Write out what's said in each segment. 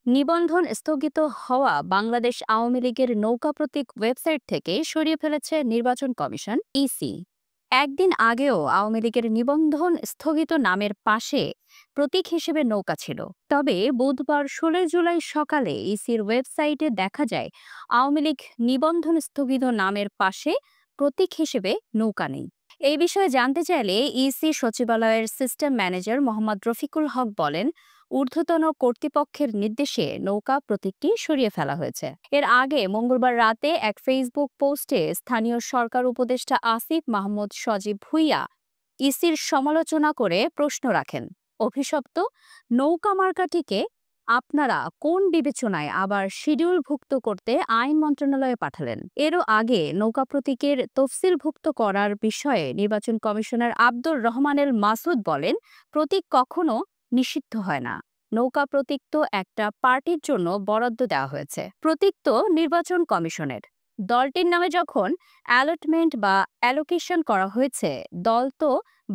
নিবন্ধন স্থগিত হওয়া বাংলাদেশ আওয়ামী লীগের নৌকা প্রতীক ওয়েবসাইট থেকে সরিয়ে ফেলেছে নির্বাচন কমিশন ইসি। একদিন আগেও আওয়ামী লীগের নিবন্ধন স্থগিত নামের পাশে প্রতীক হিসেবে নৌকা ছিল। তবে বুধবার ১৬ জুলাই সকালে ইসির ওয়েবসাইটে দেখা যায় আওয়ামী লীগ নিবন্ধন স্থগিত নামের পাশে প্রতীক হিসেবে নৌকা নেই। এই বিষয়ে জানতে চাইলে ইসি সচিবালয়ের সিস্টেম ম্যানেজার মোহাম্মদ রফিকুল হক বলেন, ঊর্ধ্বতন কর্তৃপক্ষের নির্দেশে নৌকা প্রতীকটি সরিয়ে ফেলা হয়েছে। এর আগে মঙ্গলবার রাতে এক ফেসবুক পোস্টে স্থানীয় সরকার উপদেষ্টা আসিফ মাহমুদ সজীব ভুঁইয়া ইসির সমালোচনা করে প্রশ্ন রাখেন, অভিশপ্ত নৌকা মার্কাটিকে আপনারা কোন বিবেচনায় আবার শিডিউলভুক্ত করতে আইন মন্ত্রণালয়ে পাঠালেন? এরও আগে নৌকা প্রতীকের তফসিলভুক্ত করার বিষয়ে নির্বাচন কমিশনার আব্দুর রহমানেল মাসুদ বলেন, প্রতীক কখনো নিষিদ্ধ হয় না। নৌকা প্রতীক তো একটা পার্টির জন্য বরাদ্দ দেওয়া হয়েছে, প্রতীক তো নির্বাচন কমিশনের। দলটির নামে যখন অ্যালটমেন্ট বা অ্যালোকেশন করা হয়েছে, দল তো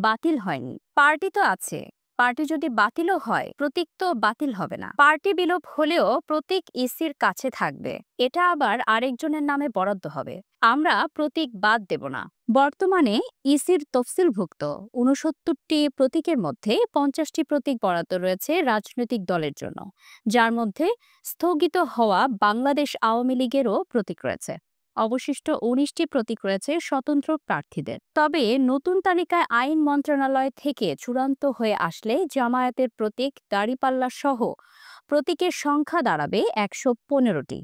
বাতিল হয়নি, পার্টি তো আছে। পার্টি যদি বাতিলও হয়, প্রতীক তো বাতিল হবে না। পার্টি বিলোপ হলেও প্রতীক ইসির কাছে থাকবে, এটা আবার আরেকজনের নামে বরাদ্দ হবে। আমরা প্রতীক বাদ দেব না। বর্তমানে ইসির তফসিলভুক্ত ৬৯টি প্রতীকের মধ্যে ৫০টি প্রতীক বরাদ্দ রয়েছে রাজনৈতিক দলের জন্য, যার মধ্যে স্থগিত হওয়া বাংলাদেশ আওয়ামী লীগেরও প্রতীক রয়েছে। অবশিষ্ট ১৯টি প্রতীক রয়েছে স্বতন্ত্র প্রার্থীদের। তবে নতুন তালিকায় আইন মন্ত্রণালয় থেকে চূড়ান্ত হয়ে আসলে জামায়াতের প্রতীক দাঁড়িপাল্লা সহ প্রতীকের সংখ্যা দাঁড়াবে ১১৫টি।